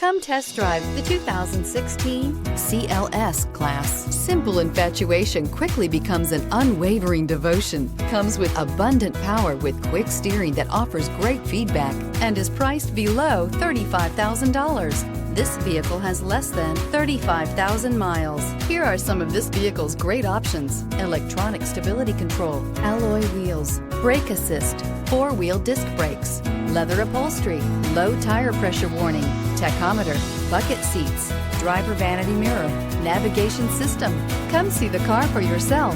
Come test drive the 2016 CLS-Class. Simple infatuation quickly becomes an unwavering devotion. Comes with abundant power with quick steering that offers great feedback and is priced below $35,000. This vehicle has less than 35,000 miles. Here are some of this vehicle's great options: electronic stability control, alloy wheels, brake assist, four-wheel disc brakes, leather upholstery, low tire pressure warning, tachometer, bucket seats, driver vanity mirror, navigation system. Come see the car for yourself.